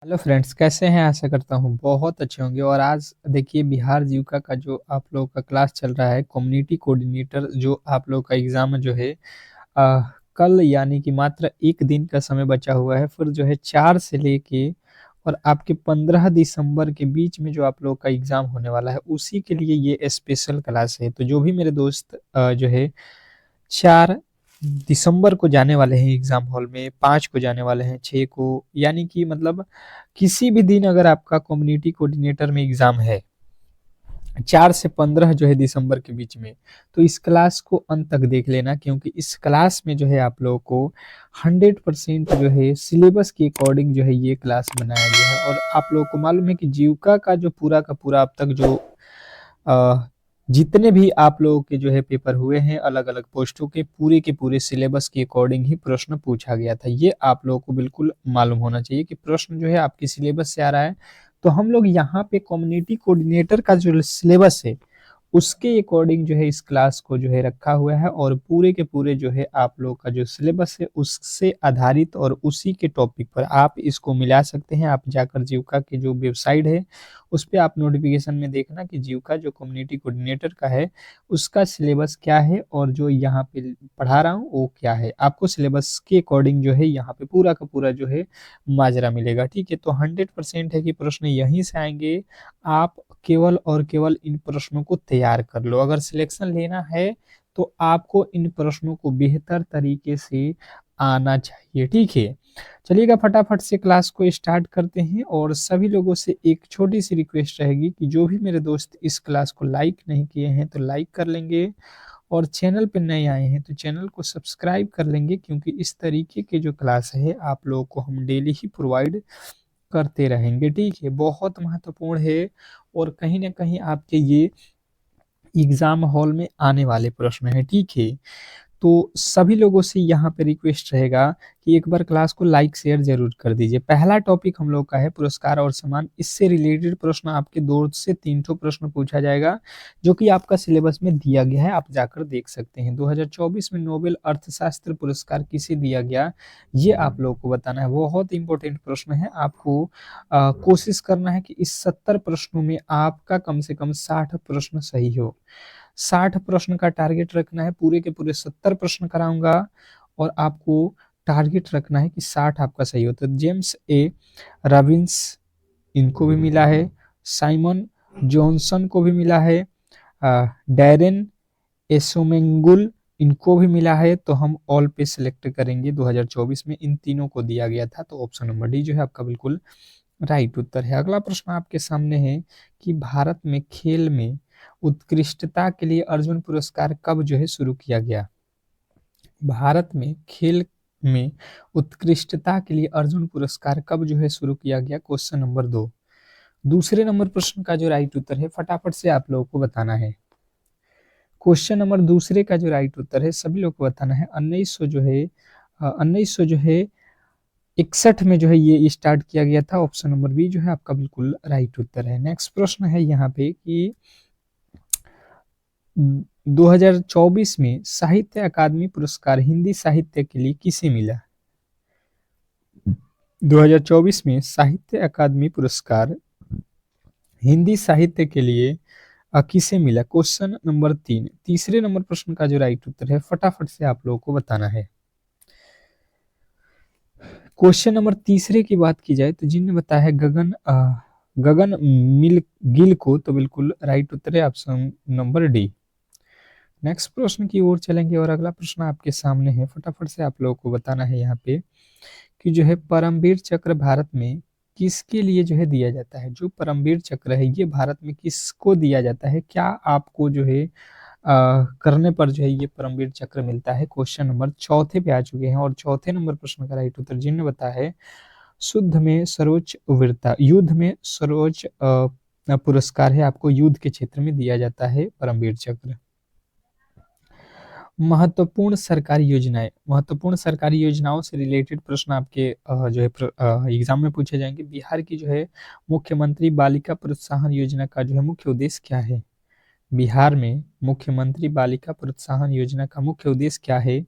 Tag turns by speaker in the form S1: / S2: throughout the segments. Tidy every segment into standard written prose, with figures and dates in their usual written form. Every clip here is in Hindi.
S1: हेलो फ्रेंड्स, कैसे हैं? आशा करता हूँ बहुत अच्छे होंगे। और आज देखिए, बिहार जीविका का जो आप लोगों का क्लास चल रहा है, कम्युनिटी कोऑर्डिनेटर, जो आप लोग का एग्जाम जो है अ, कल यानी कि मात्र एक दिन का समय बचा हुआ है। फिर जो है 4 से लेके और आपके 15 दिसंबर के बीच में जो आप लोग का एग्जाम होने वाला है, उसी के लिए ये स्पेशल क्लास है। तो जो भी मेरे दोस्त जो है 4 दिसंबर को जाने वाले हैं एग्जाम हॉल में, 5 को जाने वाले हैं, 6 को, यानी कि मतलब किसी भी दिन अगर आपका कम्युनिटी कोऑर्डिनेटर में एग्जाम है 4 से 15 जो है दिसंबर के बीच में, तो इस क्लास को अंत तक देख लेना, क्योंकि इस क्लास में जो है आप लोगों को 100% जो है सिलेबस के अकॉर्डिंग जो है ये क्लास बनाया गया है। और आप लोगों को मालूम है कि जीविका का जो पूरा का पूरा अब तक जो अ, जितने भी आप लोगों के जो है पेपर हुए हैं अलग अलग पोस्टों के पूरे सिलेबस के अकॉर्डिंग ही प्रश्न पूछा गया था। ये आप लोगों को बिल्कुल मालूम होना चाहिए कि प्रश्न जो है आपके सिलेबस से आ रहा है। तो हम लोग यहाँ पे कम्युनिटी कोऑर्डिनेटर का जो सिलेबस है उसके अकॉर्डिंग जो है इस क्लास को जो है रखा हुआ है, और पूरे के पूरे जो है आप लोग का जो सिलेबस है उससे आधारित और उसी के टॉपिक पर आप इसको मिला सकते हैं। आप जाकर जीविका की जो वेबसाइट है उस पे आप नोटिफिकेशन में देखना कि जीविका जो कम्युनिटी कोऑर्डिनेटर का है उसका सिलेबस क्या है, और जो यहाँ पे पढ़ा रहा हूँ वो क्या है। आपको सिलेबस के अकॉर्डिंग जो है यहाँ पे पूरा का पूरा जो है माजरा मिलेगा। ठीक है, तो 100% है कि प्रश्न यहीं से आएंगे। आप केवल और केवल इन प्रश्नों को तैयार कर लो। अगर सिलेक्शन लेना है तो आपको इन प्रश्नों को बेहतर तरीके से आना चाहिए। ठीक है, चलिएगा फटाफट से क्लास को स्टार्ट करते हैं। और सभी लोगों से एक छोटी सी रिक्वेस्ट रहेगी कि जो भी मेरे दोस्त इस क्लास को लाइक नहीं किए हैं तो लाइक कर लेंगे, और चैनल पे नए आए हैं तो चैनल को सब्सक्राइब कर लेंगे, क्योंकि इस तरीके के जो क्लास है आप लोगों को हम डेली ही प्रोवाइड करते रहेंगे। ठीक है, बहुत महत्वपूर्ण है और कहीं ना कहीं आपके ये एग्जाम हॉल में आने वाले प्रश्न है। ठीक है, तो सभी लोगों से यहाँ पे रिक्वेस्ट रहेगा कि एक बार क्लास को लाइक शेयर जरूर कर दीजिए। पहला टॉपिक हम लोग का है पुरस्कार और सम्मान। इससे रिलेटेड प्रश्न आपके 2 से 3 ठो प्रश्न पूछा जाएगा, जो कि आपका सिलेबस में दिया गया है, आप जाकर देख सकते हैं। 2024 में नोबेल अर्थशास्त्र पुरस्कार किसे दिया गया, ये आप लोगों को बताना है। बहुत इंपॉर्टेंट प्रश्न है। आपको कोशिश करना है कि इस 70 प्रश्नों में आपका कम से कम 60 प्रश्न सही हो। 60 प्रश्न का टारगेट रखना है। पूरे के पूरे 70 प्रश्न कराऊंगा और आपको टारगेट रखना है कि 60 आपका सही हो। तो जेम्स ए रॉबिन्स, इनको भी मिला है। साइमन जॉनसन को भी मिला है। डैरेन एसोमेंगुल, इनको भी मिला है। तो हम ऑल पे सिलेक्ट करेंगे। 2024 में इन तीनों को दिया गया था। तो ऑप्शन नंबर डी जो है आपका बिल्कुल राइट उत्तर है। अगला प्रश्न आपके सामने है कि भारत में खेल में उत्कृष्टता के लिए अर्जुन पुरस्कार कब जो है शुरू किया गया। भारत में खेल में उत्कृष्टता के लिए अर्जुन पुरस्कार कब जो है शुरू किया गया, क्वेश्चन नंबर 2। दूसरे नंबर प्रश्न का जो राइट उत्तर है फटाफट से आप लोगों को बताना है। क्वेश्चन नंबर दूसरे का जो राइट उत्तर है सभी लोग को बताना है। 1900 जो है 1900 जो है 61 में जो है ये स्टार्ट किया गया था। ऑप्शन नंबर बी जो है आपका बिल्कुल राइट उत्तर है। नेक्स्ट प्रश्न है यहाँ पे कि 2024 में साहित्य अकादमी पुरस्कार हिंदी साहित्य के लिए किसे मिला। 2024 में साहित्य अकादमी पुरस्कार हिंदी साहित्य के लिए किसे मिला, क्वेश्चन नंबर 3। तीसरे नंबर प्रश्न का जो राइट उत्तर है फटाफट से आप लोगों को बताना है। क्वेश्चन नंबर तीसरे की बात की जाए तो जिनने बताया है गगन मिल गिल को, तो बिल्कुल राइट उत्तर है ऑप्शन नंबर डी। नेक्स्ट प्रश्न की ओर चलेंगे और अगला प्रश्न आपके सामने है। फटाफट से आप लोगों को बताना है यहाँ पे कि जो है परमवीर चक्र भारत में किसके लिए जो है दिया जाता है। जो परमवीर चक्र है ये भारत में किसको दिया जाता है, क्या आपको जो है करने पर जो है ये परमवीर चक्र मिलता है। क्वेश्चन नंबर चौथे पे आ चुके हैं और चौथे नंबर प्रश्न का राइट उत्तर जिन्होंने बताया है शुद्ध में सर्वोच्च वीरता, युद्ध में सर्वोच्च पुरस्कार है, आपको युद्ध के क्षेत्र में दिया जाता है परमवीर चक्र। महत्वपूर्ण सरकारी योजनाओं से रिलेटेड प्रश्न आपके जो है एग्जाम में पूछे जाएंगे। बिहार की जो है मुख्यमंत्री बालिका प्रोत्साहन योजना का जो है मुख्य उद्देश्य क्या है। बिहार में मुख्यमंत्री बालिका प्रोत्साहन योजना का मुख्य उद्देश्य क्या है।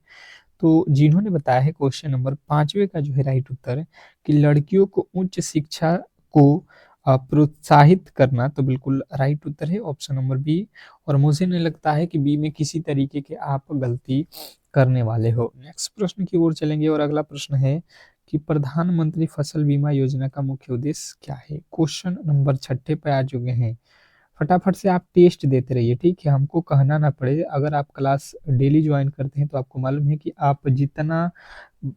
S1: तो जिन्होंने बताया है क्वेश्चन नंबर 5वें का जो है राइट उत्तर कि लड़कियों को उच्च शिक्षा को प्रोत्साहित करना, तो बिल्कुल राइट उत्तर है ऑप्शन नंबर बी। और मुझे नहीं लगता है कि बी में किसी तरीके के आप गलती करने वाले हो। नेक्स्ट प्रश्न की ओर चलेंगे और अगला प्रश्न है कि प्रधानमंत्री फसल बीमा योजना का मुख्य उद्देश्य क्या है। क्वेश्चन नंबर 6 पे आ चुके हैं। फटाफट से आप टेस्ट देते रहिए, ठीक है, हमको कहना ना पड़े। अगर आप क्लास डेली ज्वाइन करते हैं तो आपको मालूम है कि आप जितना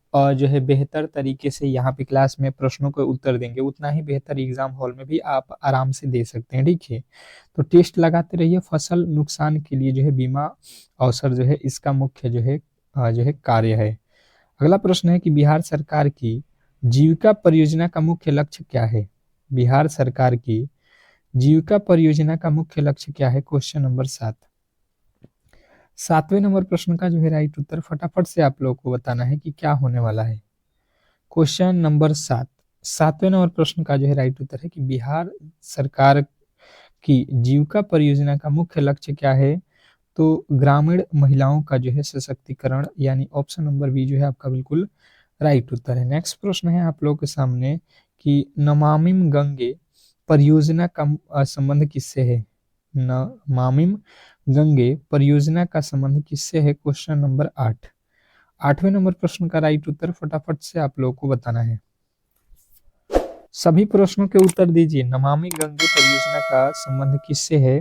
S1: जो है बेहतर तरीके से यहाँ पे क्लास में प्रश्नों के उत्तर देंगे, उतना ही बेहतर एग्जाम हॉल में भी आप आराम से दे सकते हैं, ठीक है। तो टेस्ट लगाते रहिए। फसल नुकसान के लिए जो है बीमा अवसर जो है इसका मुख्य जो है कार्य है। अगला प्रश्न है कि बिहार सरकार की जीविका परियोजना का मुख्य लक्ष्य क्या है। बिहार सरकार की जीविका परियोजना का मुख्य लक्ष्य क्या है। Question number 7। 7वें नंबर प्रश्न का जो है राइट उत्तर फटाफट से आप लोगों को बताना है कि क्या होने वाला है। क्वेश्चन नंबर 7, 7वें नंबर प्रश्न का जो है राइट उत्तर है कि बिहार सरकार की जीविका परियोजना का मुख्य लक्ष्य क्या है। तो ग्रामीण महिलाओं का जो है सशक्तिकरण, यानी ऑप्शन नंबर बी जो है आपका बिल्कुल राइट उत्तर है। नेक्स्ट प्रश्न है आप लोगों के सामने कि नमामि गंगे परियोजना का संबंध किससे है। नमामि गंगे परियोजना का संबंध किससे है। Question number 8। 8वें नंबर प्रश्न का राइट उत्तर फटाफट से आप लोगों को बताना है। सभी प्रश्नों के उत्तर दीजिए। नमामि गंगे परियोजना का संबंध किससे है।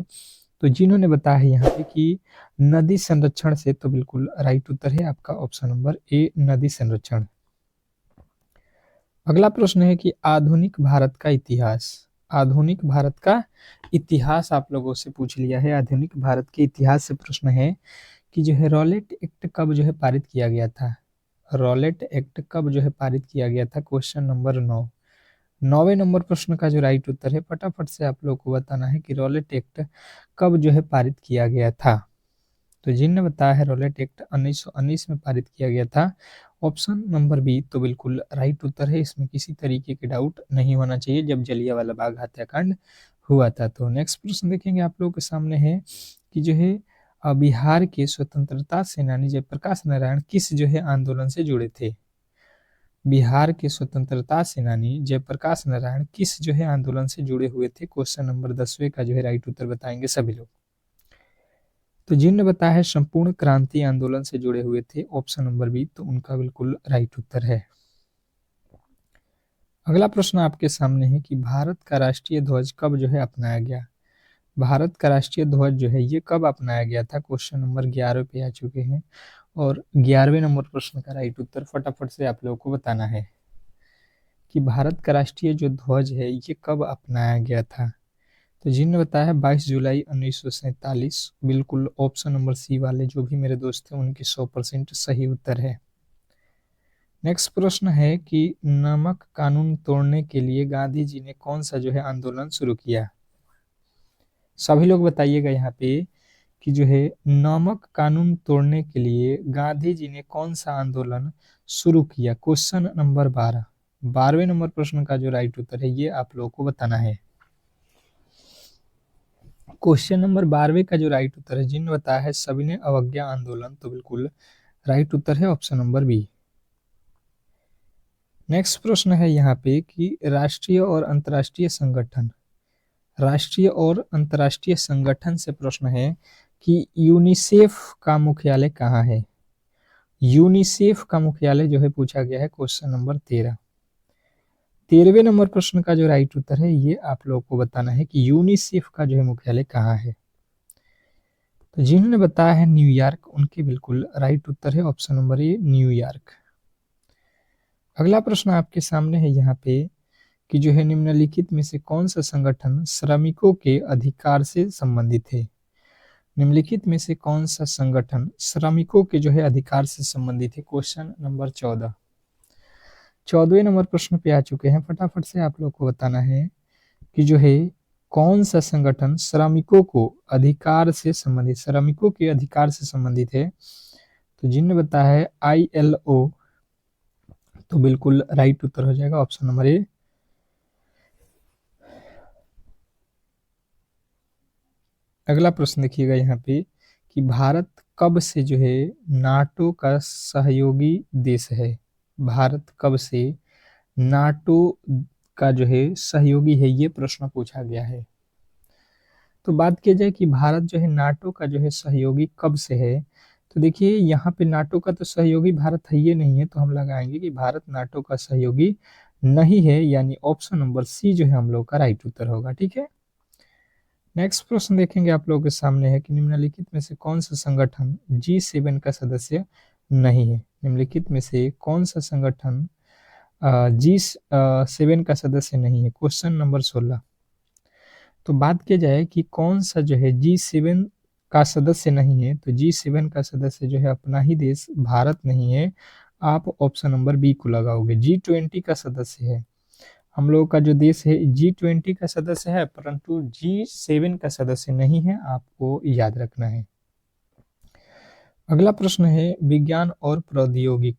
S1: तो जिन्होंने बताया है यहाँ पे कि नदी संरक्षण से, तो बिल्कुल राइट उत्तर है आपका ऑप्शन नंबर ए, नदी संरक्षण। अगला प्रश्न है कि आधुनिक भारत का इतिहास। आधुनिक भारत का इतिहास आप लोगों से पूछ लिया है। आधुनिक भारत के इतिहास से प्रश्न है कि जो है रॉलेट एक्ट कब जो है पारित किया गया था। रॉलेट एक्ट कब जो है पारित किया गया था। Question number 9। 9वें नंबर प्रश्न का जो राइट उत्तर है फटाफट से आप लोग को बताना है कि रॉलेट एक्ट कब जो है पारित किया गया था। तो जिनने बताया है रॉलेट एक्ट 1919 में पारित किया गया था, ऑप्शन नंबर बी तो बिल्कुल राइट उत्तर है। इसमें किसी तरीके की डाउट नहीं होना चाहिए, जब जलियांवाला बाग हत्याकांड हुआ था। तो नेक्स्ट प्रश्न देखेंगे आप लोगों के सामने है कि जो है बिहार के स्वतंत्रता सेनानी जयप्रकाश नारायण किस जो है आंदोलन से जुड़े थे। बिहार के स्वतंत्रता सेनानी जयप्रकाश नारायण किस जो है आंदोलन से जुड़े हुए थे। क्वेश्चन नंबर 10वें का जो है राइट उत्तर बताएंगे सभी लोग। तो जिनने बताया है संपूर्ण क्रांति आंदोलन से जुड़े हुए थे, ऑप्शन नंबर बी तो उनका बिल्कुल राइट उत्तर है। अगला प्रश्न आपके सामने है कि भारत का राष्ट्रीय ध्वज कब जो है अपनाया गया। भारत का राष्ट्रीय ध्वज जो है ये कब अपनाया गया था। क्वेश्चन नंबर 11 पे आ चुके हैं और 11वें नंबर प्रश्न का राइट उत्तर फटाफट से आप लोगों को बताना है कि भारत का राष्ट्रीय जो ध्वज है ये कब अपनाया गया था। तो जिनने बताया है 22 जुलाई 1947, बिल्कुल ऑप्शन नंबर सी वाले जो भी मेरे दोस्त हैं उनकी 100% सही उत्तर है। नेक्स्ट प्रश्न है कि नमक कानून तोड़ने के लिए गांधी जी ने कौन सा जो है आंदोलन शुरू किया। सभी लोग बताइएगा यहाँ पे कि जो है नमक कानून तोड़ने के लिए गांधी जी ने कौन सा आंदोलन शुरू किया। Question number 12। 12वें नंबर प्रश्न का जो राइट उत्तर है ये आप लोगों को बताना है। क्वेश्चन नंबर 12वें का जो राइट उत्तर है जिन्होंने बताया है सविनय अवज्ञा आंदोलन, तो बिल्कुल राइट उत्तर है ऑप्शन नंबर बी। नेक्स्ट प्रश्न है यहाँ पे कि राष्ट्रीय और अंतर्राष्ट्रीय संगठन, राष्ट्रीय और अंतर्राष्ट्रीय संगठन से प्रश्न है कि यूनिसेफ का मुख्यालय कहाँ है। यूनिसेफ का मुख्यालय जो है पूछा गया है क्वेश्चन नंबर 13। 13वें नंबर प्रश्न का जो राइट उत्तर है ये आप लोगों को बताना है कि यूनिसेफ का जो है मुख्यालय कहाँ है। तो जिन्होंने बताया है न्यूयॉर्क, उनके बिल्कुल राइट उत्तर है ऑप्शन नंबर ए, न्यूयॉर्क। अगला प्रश्न आपके सामने है यहाँ पे कि जो है निम्नलिखित में से कौन सा संगठन श्रमिकों के अधिकार से संबंधित है। निम्नलिखित में से कौन सा संगठन श्रमिकों के जो है अधिकार से संबंधित है। Question number 14। 14वें नंबर प्रश्न पे आ चुके हैं। फटाफट से आप लोग को बताना है कि जो है कौन सा संगठन श्रमिकों को अधिकार से संबंधित, श्रमिकों के अधिकार से संबंधित है। तो जिन्होंने बताया है ILO, तो बिल्कुल राइट उत्तर हो जाएगा ऑप्शन नंबर ए। अगला प्रश्न देखिएगा यहाँ पे कि भारत कब से जो है नाटो का सहयोगी देश है? भारत कब से नाटो का जो है सहयोगी है, ये प्रश्न पूछा गया है। तो बात की जाए कि भारत जो है नाटो का जो है सहयोगी कब से है, तो देखिए यहाँ पे नाटो का तो सहयोगी भारत है ये नहीं है, तो हम लगाएंगे कि भारत नाटो का सहयोगी नहीं है, यानी ऑप्शन नंबर सी जो है हम लोग का राइट उत्तर होगा। ठीक है, नेक्स्ट प्रश्न देखेंगे आप लोगों के सामने है कि निम्नलिखित में से कौन सा संगठन G7 का सदस्य नहीं है? निम्नलिखित में से कौन सा संगठन G7 का सदस्य नहीं है? Question number 16। तो बात की जाए कि कौन सा जो है G7 का सदस्य नहीं है, तो G7 का सदस्य जो है अपना ही देश भारत नहीं है, आप ऑप्शन नंबर बी को लगाओगे। G20 का सदस्य है, हम लोग का जो देश है G20 का सदस्य है, परंतु G7 का सदस्य नहीं है, आपको याद रखना है। अगला प्रश्न है विज्ञान और प्रौद्योगिक।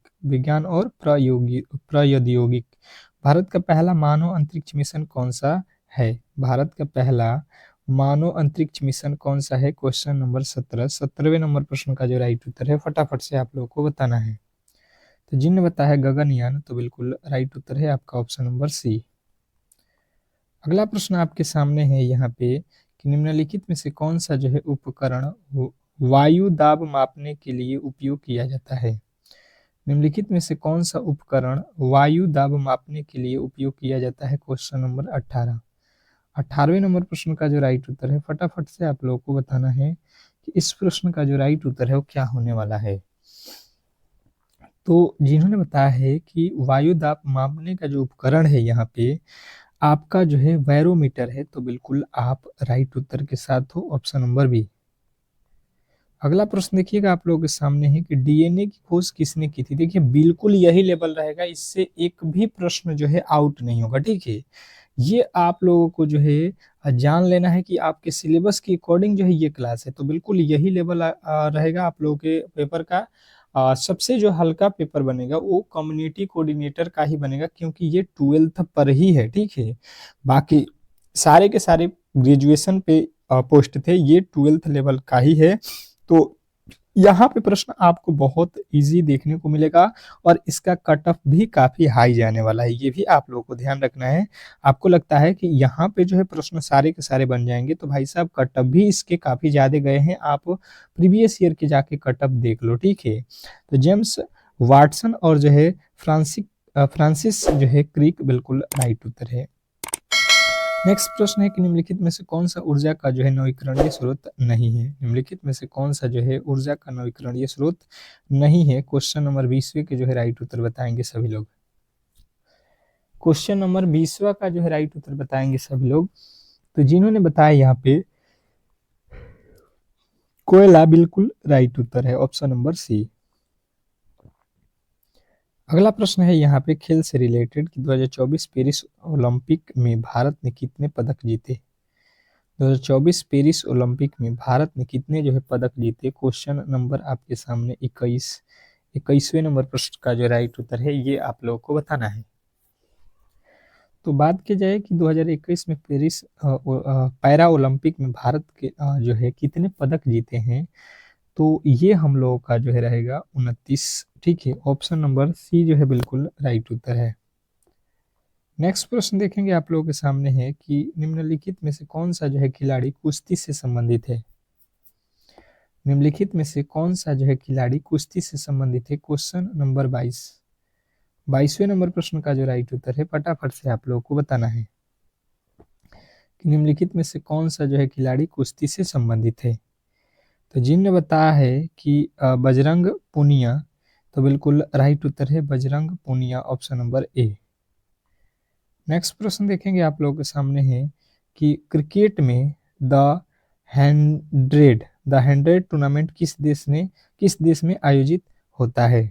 S1: भारत का पहला मानव अंतरिक्ष मिशन कौन सा है? भारत का पहला मानव अंतरिक्ष मिशन कौन सा है? Question number 17। 17वें नंबर प्रश्न का जो राइट उत्तर है फटाफट से आप लोगों को बताना है। तो जिनने बताया है गगनयान, तो बिल्कुल राइट उत्तर है आपका ऑप्शन नंबर सी। अगला प्रश्न आपके सामने है यहाँ पे कि निम्नलिखित में से कौन सा जो है उपकरण वायु दाब मापने के लिए उपयोग किया जाता है? निम्नलिखित में से कौन सा उपकरण वायु दाब मापने के लिए उपयोग किया जाता है? Question number 18। 18वें नंबर प्रश्न का जो राइट उत्तर है फटाफट से आप लोगों को बताना है कि इस प्रश्न का जो राइट उत्तर है वो क्या होने वाला है। तो जिन्होंने बताया है कि वायु दाब मापने का जो उपकरण है यहाँ पे आपका जो है बैरोमीटर है, तो बिल्कुल आप राइट उत्तर के साथ हो, ऑप्शन नंबर बी। अगला प्रश्न देखिएगा आप लोगों के सामने है कि डीएनए की खोज किसने की थी? देखिए बिल्कुल यही लेवल रहेगा, इससे एक भी प्रश्न जो है आउट नहीं होगा। ठीक है, ये आप लोगों को जो है जान लेना है कि आपके सिलेबस के अकॉर्डिंग जो है ये क्लास है, तो बिल्कुल यही लेवल रहेगा आप लोगों के पेपर का। सबसे जो हल्का पेपर बनेगा वो कम्युनिटी कोऑर्डिनेटर का ही बनेगा, क्योंकि ये 12th पर ही है। ठीक है, बाकी सारे के सारे ग्रेजुएशन पे पोस्ट थे, ये 12th लेवल का ही है। तो यहाँ पे प्रश्न आपको बहुत इजी देखने को मिलेगा और इसका कट ऑफ भी काफी हाई जाने वाला है, ये भी आप लोगों को ध्यान रखना है। आपको लगता है कि यहाँ पे जो है प्रश्न सारे के सारे बन जाएंगे, तो भाई साहब कट ऑफ भी इसके काफी ज्यादा गए हैं, आप प्रीवियस ईयर के जाके कट ऑफ देख लो। ठीक है, तो जेम्स वाटसन और जो है फ्रांसिस जो है क्रिक बिल्कुल राइट उत्तर है। नेक्स्ट प्रश्न है कि निम्नलिखित में से कौन सा ऊर्जा का जो है नवीकरणीय स्रोत नहीं है? निम्नलिखित में से कौन सा जो है ऊर्जा का नवीकरणीय स्रोत नहीं है? क्वेश्चन नंबर 20वें के जो है राइट उत्तर बताएंगे सभी लोग। क्वेश्चन नंबर 20वां का जो है राइट उत्तर बताएंगे सभी लोग। तो जिन्होंने बताया यहाँ पे कोयला, बिल्कुल राइट उत्तर है, ऑप्शन नंबर सी। अगला प्रश्न है यहाँ पे खेल से रिलेटेड कि 2024 पेरिस ओलंपिक में भारत ने कितने पदक जीते? 2024 पेरिस ओलंपिक में भारत ने कितने जो है पदक जीते? क्वेश्चन नंबर आपके सामने 21वें नंबर प्रश्न का जो राइट उत्तर है ये आप लोगों को बताना है। तो बात की जाए कि 2021 में पेरिस पैरा ओलंपिक में भारत के जो है कितने पदक जीते हैं, तो ये हम लोगों का जो है रहेगा 29। ठीक है, ऑप्शन नंबर सी जो है बिल्कुल राइट उत्तर है। नेक्स्ट प्रश्न देखेंगे आप लोगों के सामने है कि निम्नलिखित में से कौन सा जो है खिलाड़ी कुश्ती से संबंधित है? निम्नलिखित में से कौन सा जो है खिलाड़ी कुश्ती से संबंधित है? क्वेश्चन नंबर 22वें नंबर प्रश्न का जो राइट उत्तर है फटाफट से आप लोगों को बताना है कि निम्नलिखित में से कौन सा जो है खिलाड़ी कुश्ती से संबंधित है। तो जिनने बताया है कि बजरंग पूनिया, तो बिल्कुल राइट उत्तर है Bajrang Punia, option number A. Next प्रश्न देखेंगे आप लोगों के सामने है कि क्रिकेट में द हंड्रेड टूर्नामेंट किस देश में आयोजित होता है?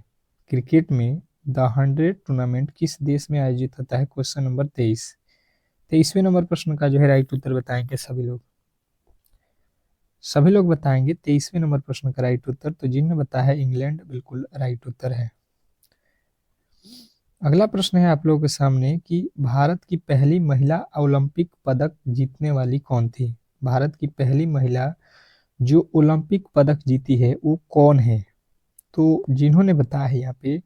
S1: क्रिकेट में द 100 टूर्नामेंट किस देश में आयोजित होता है? क्वेश्चन नंबर 23वें नंबर प्रश्न का जो है राइट उत्तर बताएंगे सभी लोग बताएंगे 23वें नंबर प्रश्न का राइट उत्तर। तो जिन्होंने बताया है इंग्लैंड, बिल्कुल राइट उत्तर है। अगला प्रश्न है आप लोगों के सामने कि भारत की पहली महिला ओलंपिक पदक जीतने वाली कौन थी? भारत की पहली महिला जो ओलंपिक पदक जीती है वो कौन है? तो जिन्होंने बताया है यहाँ पे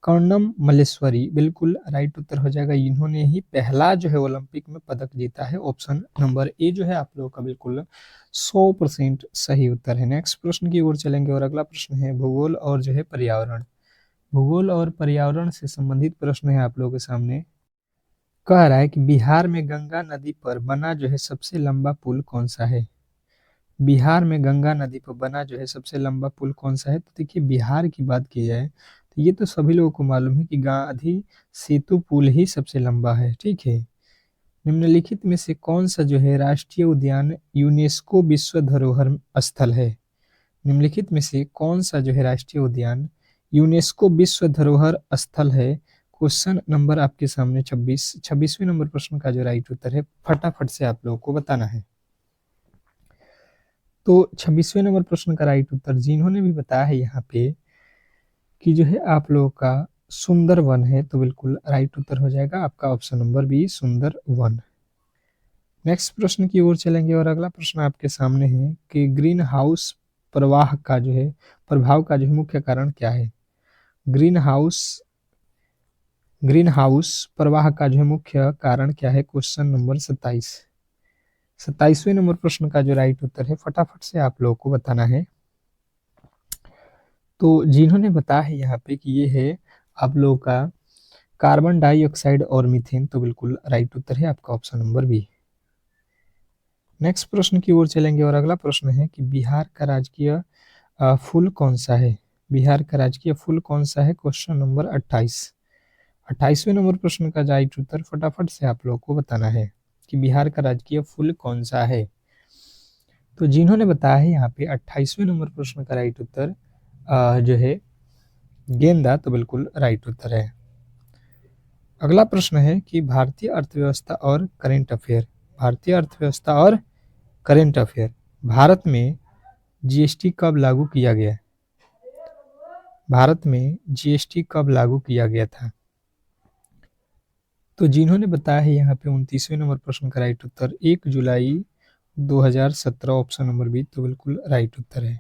S1: कर्णम मल्लेश्वरी, बिल्कुल राइट उत्तर हो जाएगा। इन्होंने ही पहला जो है ओलंपिक में पदक जीता है। ऑप्शन नंबर ए जो है आप लोगों का बिल्कुल 100% सही उत्तर है। नेक्स्ट प्रश्न की ओर चलेंगे और अगला प्रश्न है भूगोल और जो है पर्यावरण। भूगोल और पर्यावरण से संबंधित प्रश्न है आप लोगों के सामने। कह रहा है कि बिहार में गंगा नदी पर बना जो है सबसे लंबा पुल कौन सा है? बिहार में गंगा नदी पर बना जो है सबसे लंबा पुल कौन सा है? तो देखिए बिहार की बात की जाए तो ये तो सभी लोगों को मालूम है कि गांधी सेतु पुल ही सबसे लंबा है, ठीक है। निम्नलिखित में से कौन सा जो है राष्ट्रीय उद्यान यूनेस्को विश्व धरोहर स्थल है? निम्नलिखित में से कौन सा जो है राष्ट्रीय उद्यान यूनेस्को विश्व धरोहर स्थल है? क्वेश्चन नंबर आपके सामने 26वें नंबर प्रश्न का जो राइट उत्तर है फटाफट से आप लोगों को बताना है। तो 26वें नंबर प्रश्न का राइट उत्तर जिन्होंने भी बताया है यहाँ पे कि जो है आप लोगों का सुंदर वन है, तो बिल्कुल राइट उत्तर हो जाएगा आपका ऑप्शन नंबर बी सुंदर वन। नेक्स्ट प्रश्न की ओर चलेंगे और अगला प्रश्न आपके सामने है कि ग्रीन हाउस प्रवाह का जो है प्रभाव का जो है मुख्य कारण क्या है? ग्रीन हाउस ग्रीन हाउस प्रवाह का जो है मुख्य कारण क्या है? क्वेश्चन नंबर 27वें नंबर प्रश्न का जो राइट उत्तर है फटाफट से आप लोगों को बताना है। तो जिन्होंने बताया है यहाँ पे कि ये है आप लोगों का कार्बन डाइऑक्साइड और मीथेन, तो बिल्कुल राइट उत्तर है आपका ऑप्शन नंबर बी। नेक्स्ट प्रश्न की ओर चलेंगे और अगला प्रश्न है कि बिहार का राजकीय फूल कौन सा है? बिहार का राजकीय फूल कौन सा है? क्वेश्चन नंबर 28वें नंबर प्रश्न का राइट उत्तर फटाफट से आप लोगों को बताना है कि बिहार का राजकीय फूल कौन सा है। तो जिन्होंने बताया है यहाँ पे 28वें नंबर प्रश्न का राइट उत्तर जो है गेंदा, तो बिल्कुल राइट उत्तर है। अगला प्रश्न है कि भारतीय अर्थव्यवस्था और करेंट अफेयर। भारतीय अर्थव्यवस्था और करेंट अफेयर। भारत में जीएसटी कब लागू किया गया? भारत में जीएसटी कब लागू किया गया था? तो जिन्होंने बताया है यहाँ पे 29वें नंबर प्रश्न का राइट उत्तर 1 जुलाई 2017, ऑप्शन नंबर बी, तो बिल्कुल राइट उत्तर है।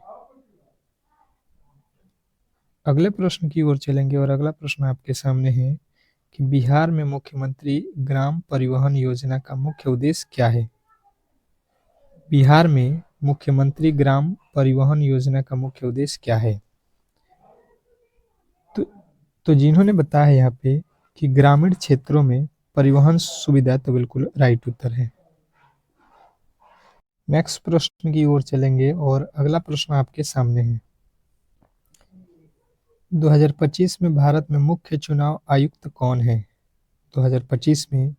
S1: अगले प्रश्न की ओर चलेंगे और अगला प्रश्न आपके सामने है कि बिहार में मुख्यमंत्री ग्राम परिवहन योजना का मुख्य उद्देश्य क्या है? बिहार में मुख्यमंत्री ग्राम परिवहन योजना का मुख्य उद्देश्य क्या है? तो जिन्होंने बताया है यहाँ पे कि ग्रामीण क्षेत्रों में परिवहन सुविधा, तो बिल्कुल राइट उत्तर है। नेक्स्ट प्रश्न की ओर चलेंगे और अगला प्रश्न आपके सामने है। 2025 में भारत में मुख्य चुनाव आयुक्त कौन है? 2025 में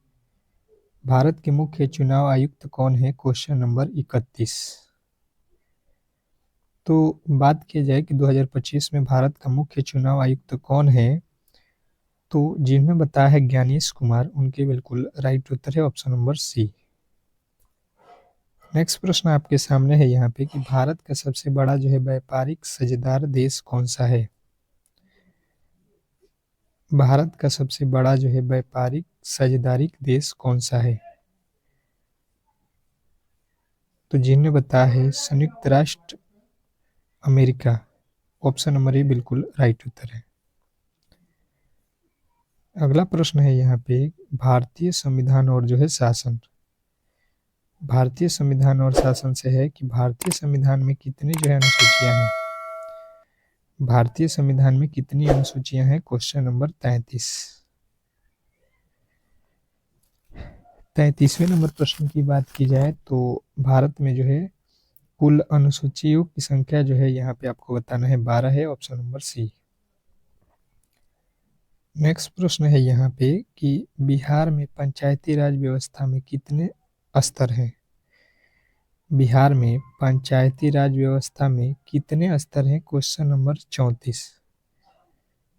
S1: भारत के मुख्य चुनाव आयुक्त कौन है? Question number 31। तो बात की जाए कि 2025 में भारत का मुख्य चुनाव आयुक्त कौन है, तो जिन्होंने बताया है ज्ञानेश कुमार, उनके बिल्कुल राइट उत्तर है ऑप्शन नंबर सी। नेक्स्ट प्रश्न आपके सामने है यहाँ पे कि भारत का सबसे बड़ा जो है व्यापारिक साझेदार देश कौन सा है? भारत का सबसे बड़ा जो है व्यापारिक साझेदारी देश कौन सा है? तो जिन्होंने बताया है संयुक्त राष्ट्र अमेरिका, ऑप्शन नंबर ए बिल्कुल राइट उत्तर है। अगला प्रश्न है यहाँ पे भारतीय संविधान और जो है शासन। भारतीय संविधान और शासन से है कि भारतीय संविधान में कितनी जो है अनुसूचियां हैं? भारतीय संविधान में कितनी अनुसूचियां हैं? क्वेश्चन नंबर 33वें नंबर प्रश्न की बात की जाए तो भारत में जो है कुल अनुसूचियों की संख्या जो है यहाँ पे आपको बताना है 12 है, ऑप्शन नंबर सी। नेक्स्ट प्रश्न है यहाँ पे कि बिहार में पंचायती राज व्यवस्था में कितने स्तर हैं? बिहार में पंचायती राज व्यवस्था में कितने स्तर हैं? क्वेश्चन नंबर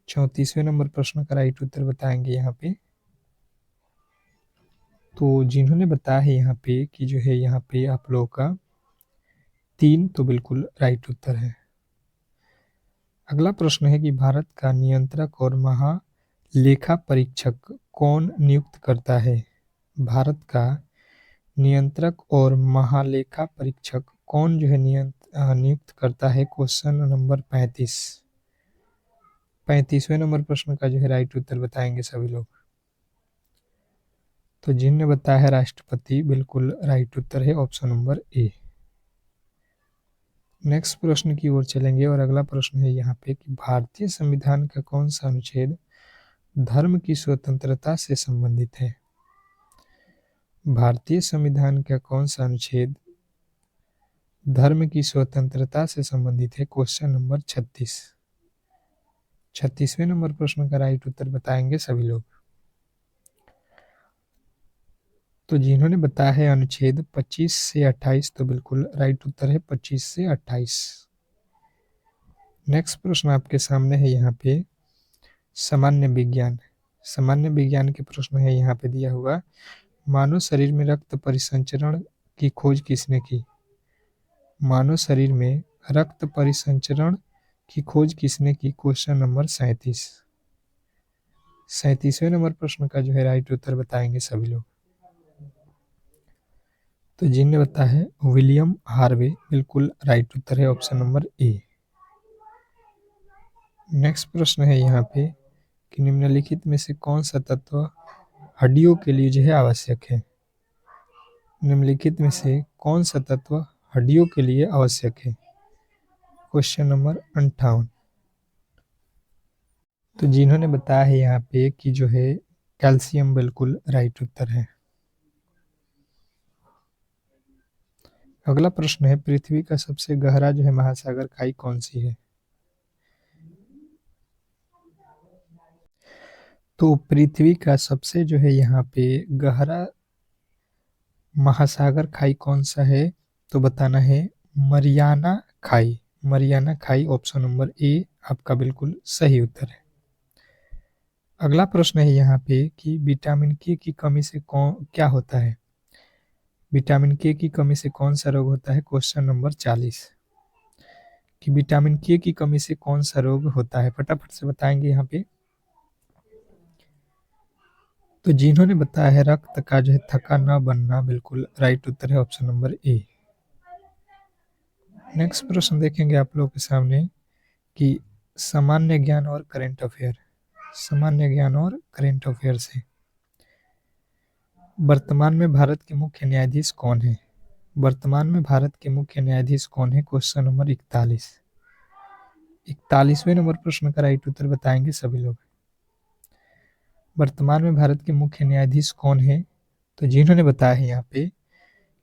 S1: 34वें नंबर प्रश्न का राइट उत्तर बताएंगे यहाँ पे। तो जिन्होंने बताया है यहाँ पे कि जो है यहाँ पे आप लोगों का 3, तो बिल्कुल राइट उत्तर है। अगला प्रश्न है कि भारत का नियंत्रक और महालेखा परीक्षक कौन नियुक्त करता है? भारत का नियंत्रक और महालेखा परीक्षक कौन जो है नियुक्त करता है? Question number 35। 35वें नंबर प्रश्न का जो है राइट उत्तर बताएंगे सभी लोग। तो जिनने बताया है राष्ट्रपति, बिल्कुल राइट उत्तर है ऑप्शन नंबर ए। नेक्स्ट प्रश्न की ओर चलेंगे और अगला प्रश्न है यहाँ पे कि भारतीय संविधान का कौन सा अनुच्छेद धर्म की स्वतंत्रता से संबंधित है? भारतीय संविधान का कौन सा अनुच्छेद धर्म की स्वतंत्रता से संबंधित है? Question number 36। 36वें नंबर प्रश्न का राइट उत्तर बताएंगे सभी लोग। तो जिन्होंने बताया है अनुच्छेद 25 से 28, तो बिल्कुल राइट उत्तर है 25 से 28। नेक्स्ट प्रश्न आपके सामने है यहाँ पे सामान्य विज्ञान। सामान्य विज्ञान के प्रश्न है यहाँ पे दिया हुआ, मानव शरीर में रक्त परिसंचरण की खोज किसने की? मानव शरीर में रक्त परिसंचरण की खोज किसने की? Question number 37। 37वें नंबर प्रश्न का जो है राइट उत्तर बताएंगे सभी लोग। तो जिनने बताया है विलियम हार्वे, बिल्कुल राइट उत्तर है ऑप्शन नंबर ए। नेक्स्ट प्रश्न है यहाँ पे कि निम्नलिखित में से कौन सा तत्व हड्डियों के लिए जो है आवश्यक है? निम्नलिखित में से कौन सा तत्व हड्डियों के लिए आवश्यक है? Question number 58। तो जिन्होंने बताया है यहाँ पे कि जो है कैल्शियम, बिल्कुल राइट उत्तर है। अगला प्रश्न है पृथ्वी का सबसे गहरा जो है महासागर खाई कौन सी है? तो पृथ्वी का सबसे जो है यहाँ पे गहरा महासागर खाई कौन सा है? तो बताना है मरियाना खाई। मरियाना खाई ऑप्शन नंबर ए आपका बिल्कुल सही उत्तर है। अगला प्रश्न है यहाँ पे कि विटामिन के की कमी से कौन क्या होता है? विटामिन के की कमी से कौन सा रोग होता है? Question number 40। कि विटामिन के की कमी से कौन सा रोग होता है? फटाफट से बताएंगे यहाँ पे। तो जिन्होंने बताया है रक्त का जो है थक्का न बनना, बिल्कुल राइट उत्तर है ऑप्शन नंबर ए। नेक्स्ट प्रश्न देखेंगे आप लोगों के सामने कि सामान्य ज्ञान और करंट अफेयर। सामान्य ज्ञान और करंट अफेयर से वर्तमान में भारत के मुख्य न्यायाधीश कौन है? वर्तमान में भारत के मुख्य न्यायाधीश कौन है? Question number 41। 41वें नंबर प्रश्न का राइट उत्तर बताएंगे सभी लोग। वर्तमान में भारत के मुख्य न्यायाधीश कौन है? तो जिन्होंने बताया है यहाँ पे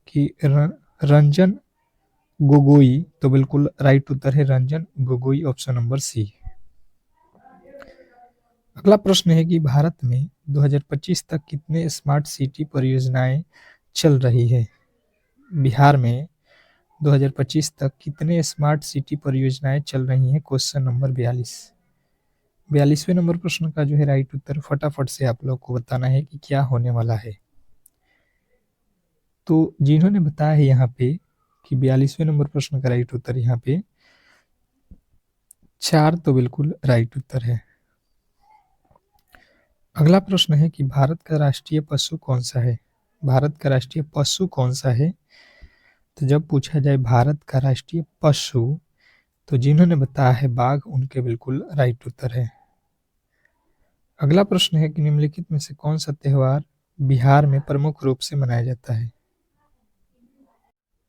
S1: कि रंजन गोगोई, तो बिल्कुल राइट उत्तर है Ranjan Gogoi option number C. अगला प्रश्न है कि भारत में 2025 तक कितने स्मार्ट सिटी परियोजनाएं चल रही है? बिहार में 2025 तक कितने स्मार्ट सिटी परियोजनाएं चल रही हैं? Question number 42। 42वें नंबर प्रश्न का जो है राइट उत्तर फटाफट से आप लोग को बताना है कि क्या होने वाला है। तो जिन्होंने बताया है यहाँ पे कि 42वें नंबर प्रश्न का राइट उत्तर यहाँ पे 4, तो बिल्कुल राइट उत्तर है। अगला प्रश्न है कि भारत का राष्ट्रीय पशु कौन सा है? भारत का राष्ट्रीय पशु कौन सा है? तो जब पूछा जाए भारत का राष्ट्रीय पशु, तो जिन्होंने बताया है बाघ, उनके बिल्कुल राइट उत्तर है। अगला प्रश्न है कि निम्नलिखित में से कौन सा त्योहार बिहार में प्रमुख रूप से मनाया जाता है?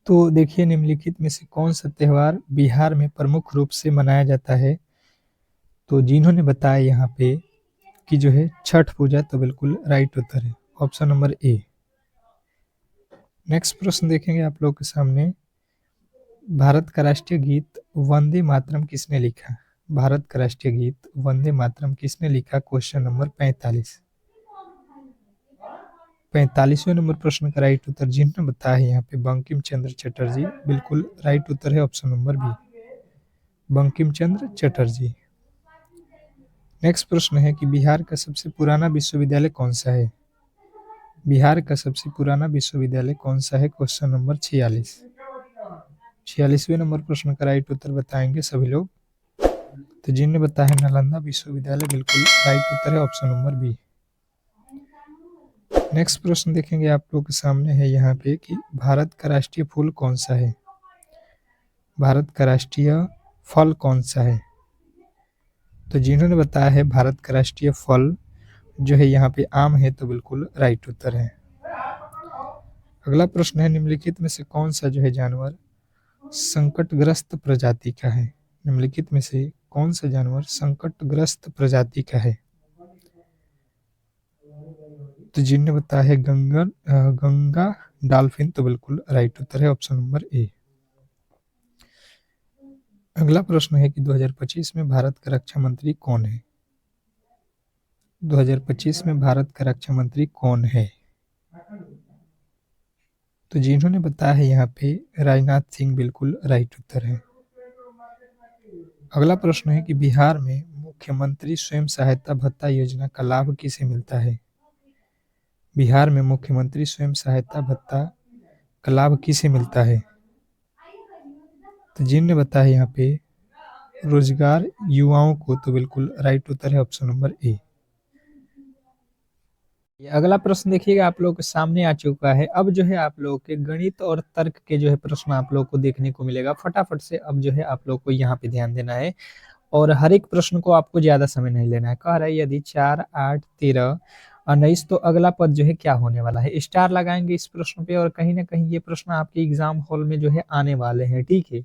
S1: तो देखिए निम्नलिखित में से कौन सा त्योहार बिहार में प्रमुख रूप से मनाया जाता है? तो जिन्होंने बताया यहाँ पे कि जो है छठ पूजा, तो बिल्कुल राइट उत्तर है ऑप्शन नंबर ए। नेक्स्ट प्रश्न देखेंगे आप लोग के सामने, भारत का राष्ट्रीय गीत वंदे मातरम किसने लिखा? भारत का राष्ट्रीय गीत वंदे मातरम किसने लिखा? Question number 45। 45वें नंबर प्रश्न का राइट उत्तर जिन्होंने बताया है यहाँ पे बंकिम चंद्र चटर्जी, बिल्कुल राइट उत्तर है option number B, Bankim Chandra Chatterjee. Next प्रश्न है कि बिहार का सबसे पुराना विश्वविद्यालय कौन सा है? बिहार का सबसे पुराना विश्वविद्यालय कौन सा है? Question number 46। 46वें नंबर प्रश्न का राइट उत्तर बताएंगे सभी लोग। तो जिन्होंने बताया है नालंदा विश्वविद्यालय, बिल्कुल राइट उत्तर है ऑप्शन नंबर बी। नेक्स्ट प्रश्न देखेंगे आप लोग के सामने है यहाँ पे कि भारत का राष्ट्रीय फूल कौन सा है? भारत का राष्ट्रीय फल कौन सा है? तो जिन्होंने बताया है भारत का राष्ट्रीय फल जो है यहाँ पे आम है, तो बिल्कुल राइट उत्तर है। अगला प्रश्न है, निम्नलिखित में से कौन सा जो है जानवर संकटग्रस्त प्रजाति का है? निम्नलिखित में से कौन सा जानवर संकटग्रस्त प्रजाति का है? तो जिन्होंने बताया है गंगा डॉल्फिन, तो बिल्कुल राइट उत्तर है ऑप्शन नंबर ए। अगला प्रश्न है कि 2025 में भारत का रक्षा मंत्री कौन है? 2025 में भारत का रक्षा मंत्री कौन है? तो जिन्होंने बताया है यहाँ पे राजनाथ सिंह, बिल्कुल राइट उत्तर है। अगला प्रश्न है कि बिहार में मुख्यमंत्री स्वयं सहायता भत्ता योजना का लाभ किसे मिलता है? बिहार में मुख्यमंत्री स्वयं सहायता भत्ता का लाभ किसे मिलता है? तो जिन्होंने बताया यहाँ पे रोजगार युवाओं को, तो बिल्कुल राइट उत्तर है ऑप्शन नंबर ए। अगला प्रश्न देखिएगा आप लोगों के सामने आ चुका है। अब जो है आप लोगों के गणित और तर्क के जो है प्रश्न आप लोगों को देखने को मिलेगा। फटाफट से अब जो है आप लोगों को यहाँ पे ध्यान देना है और हर एक प्रश्न को आपको ज्यादा समय नहीं लेना है। कह रहा है यदि 4, 8, 13, 19 तो अगला पद जो है क्या होने वाला है? स्टार लगाएंगे इस प्रश्न पे और कहीं ना कहीं ये प्रश्न आपके एग्जाम हॉल में जो है आने वाले हैं, ठीक है।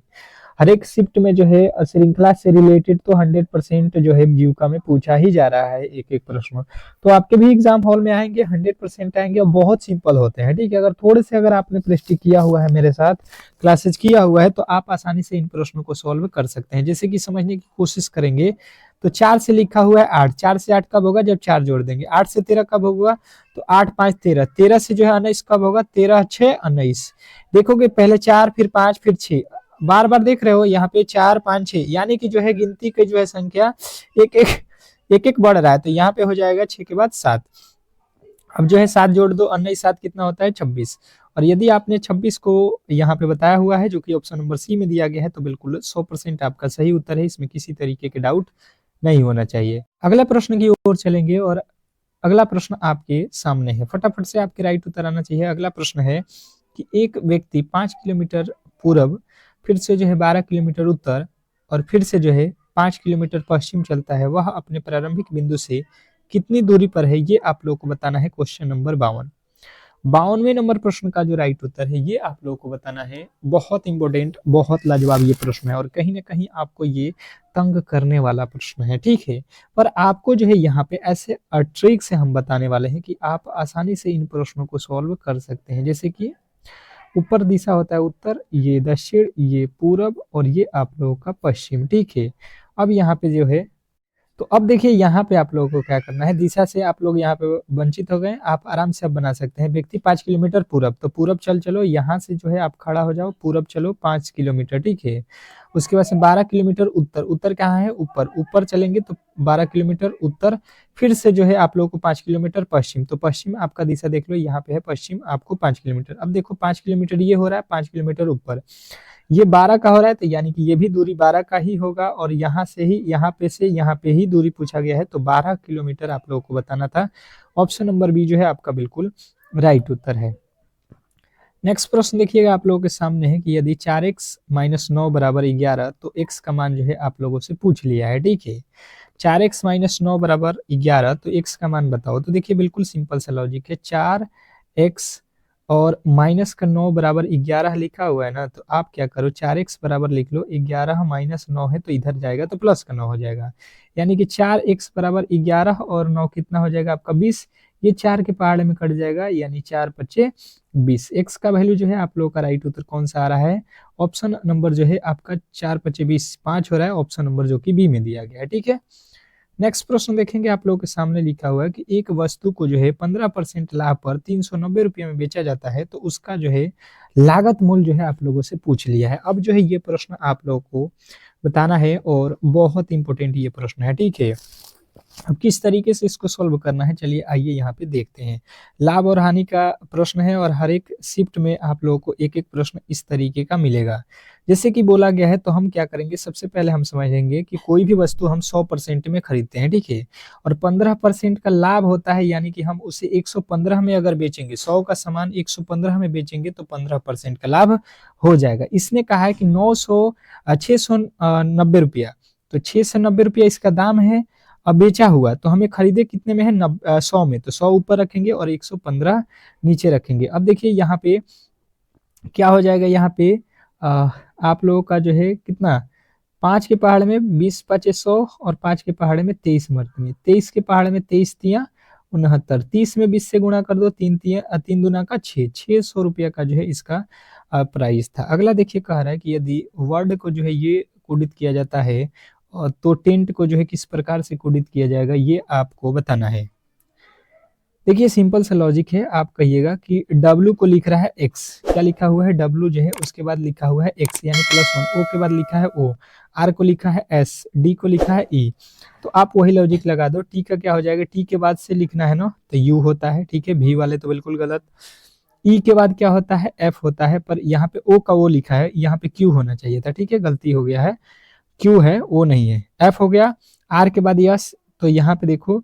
S1: हर एक शिफ्ट में जो है श्रृंखला से रिलेटेड तो 100% जो है जीविका में पूछा ही जा रहा है एक एक प्रश्न। तो आपके भी एग्जाम हॉल में आएंगे, 100% आएंगे और बहुत सिंपल होते हैं, ठीक है। अगर थोड़े से अगर आपने प्रैक्टिस किया हुआ है, मेरे साथ क्लासेज किया हुआ है, तो आप आसानी से इन प्रश्नों को सॉल्व कर सकते हैं। जैसे कि समझने की कोशिश करेंगे तो 4 से लिखा हुआ है 8, 4 से 8 कब होगा? जब 4 जोड़ देंगे। 8 से 13 कब होगा? तो 8, 5, 13, 13 से जो है 19 कब होगा? 13, 6, 19। देखोगे पहले 4 फिर 5 फिर 6, बार बार देख रहे हो यहाँ पे 4, 5, 6, यानी कि जो है गिनती के जो है संख्या एक एक बढ़ रहा है। तो यहाँ पे हो जाएगा 6 के बाद 7। अब जो है 7 जोड़ दो, 19 7 कितना होता है? 26। और यदि आपने 26 को यहाँ पे बताया हुआ है जो कि ऑप्शन नंबर सी में दिया गया है, तो बिल्कुल 100% आपका सही उत्तर है। इसमें किसी तरीके के डाउट नहीं होना चाहिए। अगला प्रश्न की ओर चलेंगे और अगला प्रश्न आपके सामने है। फटाफट से आपके राइट उत्तर आना चाहिए। अगला प्रश्न है कि एक व्यक्ति 5 किलोमीटर पूर्व, फिर से जो है 12 किलोमीटर उत्तर और फिर से जो है 5 किलोमीटर पश्चिम चलता है, वह अपने प्रारंभिक बिंदु से कितनी दूरी पर है? ये आप लोगों को बताना है। क्वेश्चन नंबर 52, 52वें नंबर प्रश्न का जो राइट उत्तर है ये आप लोगों को बताना है। बहुत इंपॉर्टेंट, बहुत लाजवाब ये प्रश्न है और कहीं ना कहीं आपको ये तंग करने वाला प्रश्न है, ठीक है। पर आपको जो है यहाँ पे ऐसे ट्रिक से हम बताने वाले हैं कि आप आसानी से इन प्रश्नों को सॉल्व कर सकते हैं। जैसे कि ऊपर दिशा होता है उत्तर, ये दक्षिण, ये पूरब और ये आप लोगों का पश्चिम, ठीक है। अब यहाँ पे जो है, तो अब देखिए यहाँ पे आप लोगों को क्या करना है। दिशा से आप लोग यहाँ पे वंचित हो गए, आप आराम से अब बना सकते हैं। व्यक्ति 5 किलोमीटर पूरब, तो पूरब चलो, यहाँ से जो है आप खड़ा हो जाओ, पूरब चलो 5 किलोमीटर, ठीक है। उसके बाद से 12 किलोमीटर उत्तर, उत्तर कहाँ है? ऊपर, ऊपर चलेंगे तो 12 किलोमीटर उत्तर, फिर से जो है आप लोगों को 5 किलोमीटर पश्चिम, तो पश्चिम आपका दिशा देख लो, यहाँ पे है पश्चिम, आपको 5 किलोमीटर। अब देखो 5 किलोमीटर ये हो रहा है, 5 किलोमीटर ऊपर, ये 12 का हो रहा है, तो यानी कि ये भी दूरी 12 का ही होगा और यहाँ से ही, यहाँ पे से यहाँ पे ही दूरी पूछा गया है, तो 12 किलोमीटर आप लोगों को बताना था। ऑप्शन नंबर बी जो है आपका बिल्कुल राइट उत्तर है। नेक्स्ट प्रश्न देखिएगा आप लोगों के सामने है कि यदि 4x - 9 बराबर 11, तो x का मान जो है आप लोगों से पूछ लिया है, ठीक है। 4x - 9 बराबर 11, तो x का मान बताओ। तो देखिए बिल्कुल सिंपल सा लॉजिक है। 4x और माइनस का 9 बराबर 11 लिखा हुआ है ना, तो आप क्या करो, 4x बराबर लिख लो, 11 - 9 है तो इधर जाएगा तो प्लस का 9 हो जाएगा, यानी कि 4x बराबर 11 और 9 कितना हो जाएगा आपका 20। ये 4 के पहाड़ में कट जाएगा, यानी 4 × 5 = 20। x का वैल्यू जो है आप लोगों का राइट उत्तर कौन सा आ रहा है? ऑप्शन नंबर जो है आपका 4 × 5 = 20, 5 हो रहा है। ऑप्शन नंबर जो कि बी में दिया गया है, ठीक है। नेक्स्ट प्रश्न देखेंगे आप लोगों के सामने लिखा हुआ है कि एक वस्तु को जो है 15% लाभ पर 390 रुपये में बेचा जाता है, तो उसका जो है लागत मूल्य जो है आप लोगों से पूछ लिया है। अब जो है ये प्रश्न आप लोगों को बताना है और बहुत इंपॉर्टेंट ये प्रश्न है, ठीक है। अब किस तरीके से इसको सॉल्व करना है, चलिए आइए यहाँ पे देखते हैं। लाभ और हानि का प्रश्न है और हर एक शिफ्ट में आप लोगों को एक एक प्रश्न इस तरीके का मिलेगा। जैसे कि बोला गया है तो हम क्या करेंगे, सबसे पहले हम समझेंगे कि कोई भी वस्तु हम 100% में खरीदते हैं, ठीक है, और 15% का लाभ होता है, यानी कि हम उसे 115 में अगर बेचेंगे, 100 का सामान 115 में बेचेंगे तो 15% का लाभ हो जाएगा। इसने कहा है कि 690 रुपया, तो 690 रुपया इसका दाम है। अब बेचा हुआ तो हमें खरीदे कितने में है, 100 में, तो 100 ऊपर रखेंगे और 115 नीचे रखेंगे। अब देखिए यहाँ पे क्या हो जाएगा, यहाँ पे आप लोगों का जो है कितना, 5 के पहाड़ में 20 5 100 और 5 के पहाड़ में 23 मर्द में, 23 के पहाड़ में 23 तिया 69, 30 में 20 से गुणा कर दो, 3 दूना का 600 रुपया का जो है इसका प्राइस था। अगला देखिए कह रहा है कि यदि वर्ड को जो है ये कोडित किया जाता है तो टेंट को जो है किस प्रकार से कोडित किया जाएगा ये आपको बताना है। देखिए सिंपल सा लॉजिक है, आप कहिएगा कि W को लिख रहा है X, क्या लिखा हुआ है W जो है, उसके बाद लिखा हुआ है X यानी +1, O के बाद लिखा है O, R को लिखा है S, D को लिखा है E, तो आप वही लॉजिक लगा दो। T का क्या हो जाएगा, T के बाद से लिखना है ना, तो U होता है, ठीक है, V वाले तो बिल्कुल गलत। E के बाद क्या होता है, F होता है, पर यहाँ पे O का O लिखा है, यहाँ पे Q होना चाहिए था, ठीक है, गलती हो गया है, Q है O नहीं है। F हो गया, R के बाद यस, तो यहाँ पे देखो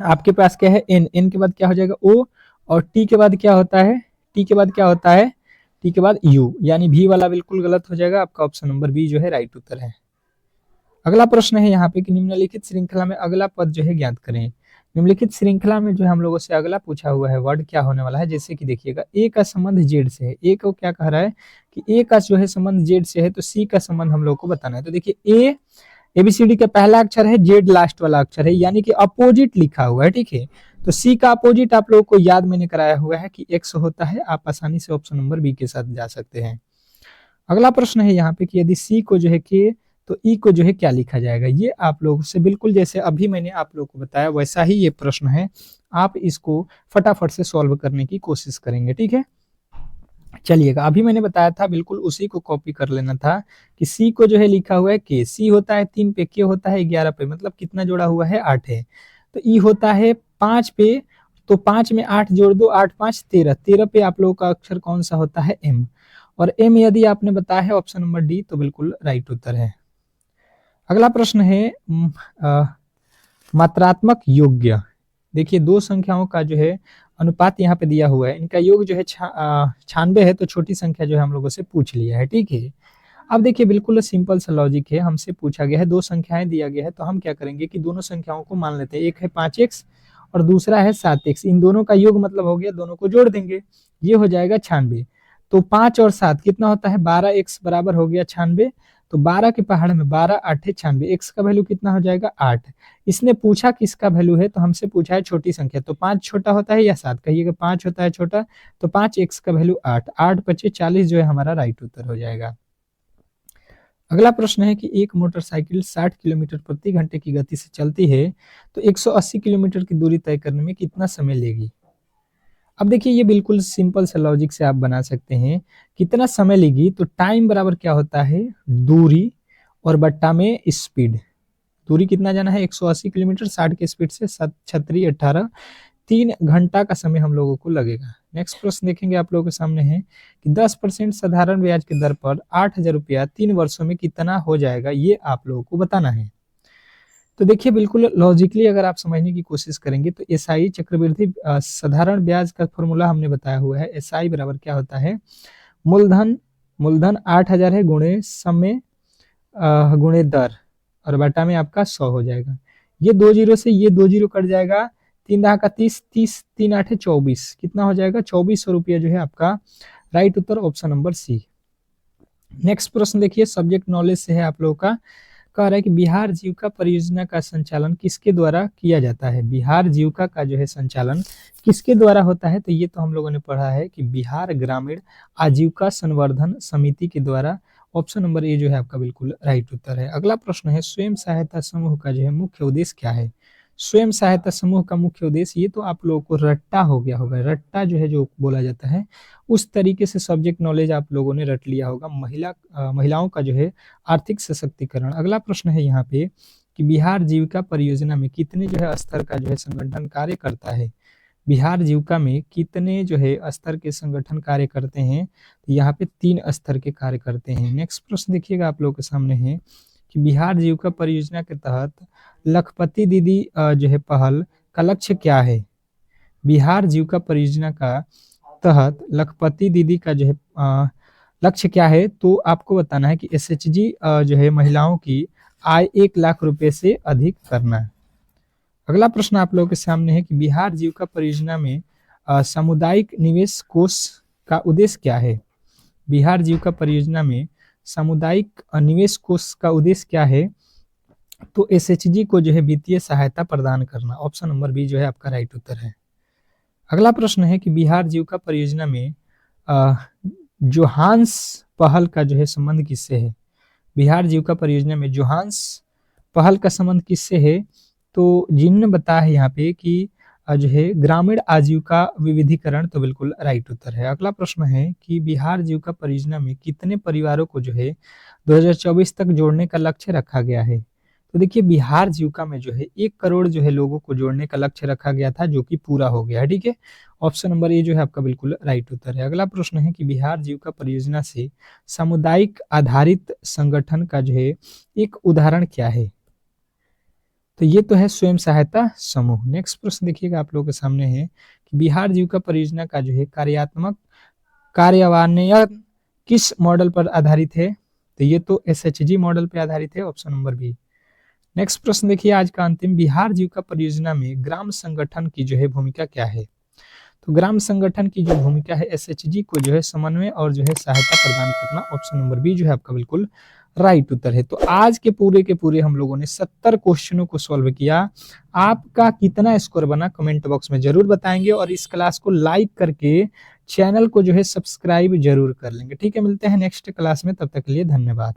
S1: आपके पास क्या है N, N के बाद क्या हो जाएगा O, और T के बाद क्या होता है, T के बाद क्या होता है, T के बाद U, यानी V वाला बिल्कुल गलत हो जाएगा, आपका ऑप्शन नंबर बी जो है राइट उत्तर है। अगला प्रश्न है यहाँ पे कि निम्नलिखित श्रृंखला में अगला पद जो है ज्ञात करें। निम्नलिखित श्रृंखला में जो है हम लोगों से अगला पूछा हुआ है वर्ड क्या होने वाला है, जैसे कि देखिएगा ए का संबंध जेड से है। ए को क्या कह रहा है कि ए का जो है संबंध जेड से है, तो सी का संबंध हम लोग को बताना है। तो देखिए ए एबीसीडी का पहला अक्षर है, जेड लास्ट वाला अक्षर है, यानी कि अपोजिट लिखा हुआ है, ठीक है। तो सी का अपोजिट आप लोगों को याद मैंने कराया हुआ है कि एक्स होता है, आप आसानी से ऑप्शन नंबर बी के साथ जा सकते हैं। अगला प्रश्न है यहाँ पे कि यदि सी को जो है के तो ई को जो है क्या लिखा जाएगा, ये आप लोगों से बिल्कुल जैसे अभी मैंने आप लोगों को बताया वैसा ही ये प्रश्न है, आप इसको फटाफट से सॉल्व करने की कोशिश करेंगे, ठीक है। चलिएगा, अभी मैंने बताया था बिल्कुल उसी को कॉपी कर लेना था कि सी को जो है लिखा हुआ है के, सी होता है 3 पे, के होता है 11 पे, मतलब कितना जोड़ा हुआ है 8 है। तो ई होता है 5 पे, तो 5 में 8 जोड़ दो, 8 5 13, 13 पे आप लोगों का अक्षर कौन सा होता है एम, और एम यदि आपने बताया है ऑप्शन नंबर डी तो बिल्कुल राइट उत्तर है। अगला प्रश्न है मात्रात्मक योग्य। देखिए दो संख्याओं का जो है अनुपात यहाँ पे दिया हुआ है, इनका योग जो है 96 है, तो छोटी संख्या जो है हम लोगों से पूछ लिया है, ठीक है। अब देखिए बिल्कुल सिंपल सा लॉजिक है, हमसे पूछा गया है, दो संख्याएं दिया गया है, तो हम क्या करेंगे कि दोनों संख्याओं को मान लेते हैं, एक है 5x और दूसरा है 7x, इन दोनों का योग मतलब हो गया, दोनों को जोड़ देंगे, ये हो जाएगा 96। तो 5 और 7 कितना होता है 12x बराबर हो गया 96, तो 12 के पहाड़ में 12 8 96, x का वैल्यू कितना हो जाएगा 8। इसने पूछा किसका वैल्यू है, तो हमसे पूछा है छोटी संख्या, तो 5 छोटा होता है या 7, कहिएगा 5 होता है छोटा, तो 5x का वैल्यू 8, 8 × 40 जो है हमारा राइट उत्तर हो जाएगा। अगला प्रश्न है कि एक मोटरसाइकिल 60 किलोमीटर प्रति घंटे की गति से चलती है, तो 180 किलोमीटर की दूरी तय करने में कितना समय लेगी। अब देखिए ये बिल्कुल सिंपल से लॉजिक से आप बना सकते हैं, कितना समय लेगी, तो टाइम बराबर क्या होता है दूरी और बट्टा में स्पीड, दूरी कितना जाना है 180 किलोमीटर, 60 की स्पीड से 7×3 18, 3 घंटा का समय हम लोगों को लगेगा। नेक्स्ट प्रश्न देखेंगे आप लोगों के सामने है कि 10% साधारण ब्याज की दर पर 8,000 रुपया 3 वर्षों में कितना हो जाएगा, ये आप लोगों को बताना है। तो देखिए बिल्कुल लॉजिकली अगर आप समझने की कोशिश करेंगे तो एसआई चक्रवृद्धि साधारण ब्याज का फॉर्मूला हमने बताया हुआ है, एसआई बराबर क्या होता है, मूलधन 8,000 है गुणे समय गुणे दर और बटा में आपका 100 हो जाएगा। ये 2 जीरो से ये 2 जीरो कट जाएगा, 3 दहा का 30, 30 3 8 है 24, कितना हो जाएगा 2400 रुपया जो है आपका राइट उत्तर ऑप्शन नंबर सी। नेक्स्ट प्रश्न देखिए सब्जेक्ट नॉलेज से है आप लोगों का, कह रहा है कि बिहार जीविका परियोजना का संचालन किसके द्वारा किया जाता है, बिहार जीविका का जो है संचालन किसके द्वारा होता है, तो ये तो हम लोगों ने पढ़ा है कि बिहार ग्रामीण आजीविका संवर्धन समिति के द्वारा, ऑप्शन नंबर ए जो है आपका बिल्कुल राइट उत्तर है। अगला प्रश्न है स्वयं सहायता समूह का जो है मुख्य उद्देश्य क्या है, स्वयं सहायता समूह का मुख्य उद्देश्य, ये तो आप लोगों को रट्टा हो गया होगा, रट्टा जो है जो बोला जाता है उस तरीके से सब्जेक्ट नॉलेज आप लोगों ने रट लिया होगा, महिलाओं का जो है आर्थिक सशक्तिकरण। अगला प्रश्न है यहाँ पे कि बिहार जीविका परियोजना में कितने जो है स्तर का जो है संगठन कार्य करता है। बिहार जीविका में कितने जो है स्तर के संगठन कार्य करते हैं, तो यहाँ पे 3 स्तर के कार्य करते हैं। नेक्स्ट प्रश्न देखिएगा आप लोगों के सामने है कि बिहार जीविका परियोजना के तहत लखपति दीदी जो है पहल का लक्ष्य क्या है। बिहार जीविका परियोजना का तहत लखपति दीदी का जो है लक्ष्य क्या है, तो आपको बताना है कि एसएचजी जो है महिलाओं की आय 1 लाख रुपए से अधिक करना है। अगला प्रश्न आप लोगों के सामने है कि बिहार जीविका परियोजना में सामुदायिक निवेश कोष का उद्देश्य क्या है। बिहार जीविका परियोजना में सामुदायिक निवेश कोष का उद्देश्य क्या है, तो एसएचजी को जो है वित्तीय सहायता प्रदान करना। ऑप्शन नंबर बी जो है आपका राइट उत्तर है। अगला प्रश्न है कि बिहार जीविका परियोजना में जोहान्स पहल का जो है संबंध किससे है। बिहार जीविका परियोजना में जोहान्स पहल का संबंध किससे है, तो जिन्होंने बताया है यहाँ पे कि जो है ग्रामीण आजीविका विविधीकरण, तो बिल्कुल राइट उत्तर है। अगला प्रश्न है कि बिहार जीविका परियोजना में कितने परिवारों को जो है 2024 तक जोड़ने का लक्ष्य रखा गया है। तो देखिए बिहार जीविका में जो है 1 करोड़ जो है लोगों को जोड़ने का लक्ष्य रखा गया था, जो कि पूरा हो गया है। ठीक है, ऑप्शन नंबर ए जो है आपका बिल्कुल राइट उत्तर है। अगला प्रश्न है कि बिहार जीविका परियोजना से सामुदायिक आधारित संगठन का जो है एक उदाहरण क्या है, तो ये तो है स्वयं सहायता समूह। नेक्स्ट प्रश्न देखिएगा आप लोगों के सामने है कि बिहार जीविका परियोजना का जो है कार्यात्मक कार्यान्वयन किस मॉडल पर आधारित है, तो ये तो एसएचजी मॉडल पर आधारित है। Option number B. नेक्स्ट प्रश्न देखिए आज का अंतिम, बिहार जीविका परियोजना में ग्राम संगठन की जो है भूमिका क्या है। तो ग्राम संगठन की जो भूमिका है एसएचजी को जो है समन्वय और जो है सहायता प्रदान करना। ऑप्शन नंबर बी जो है आपका बिल्कुल राइट उत्तर है। तो आज के पूरे हम लोगों ने 70 क्वेश्चनों को सॉल्व किया। आपका कितना स्कोर बना कमेंट बॉक्स में जरूर बताएंगे, और इस क्लास को लाइक करके चैनल को जो है सब्सक्राइब जरूर कर लेंगे। ठीक है, मिलते हैं नेक्स्ट क्लास में, तब तक के लिए धन्यवाद।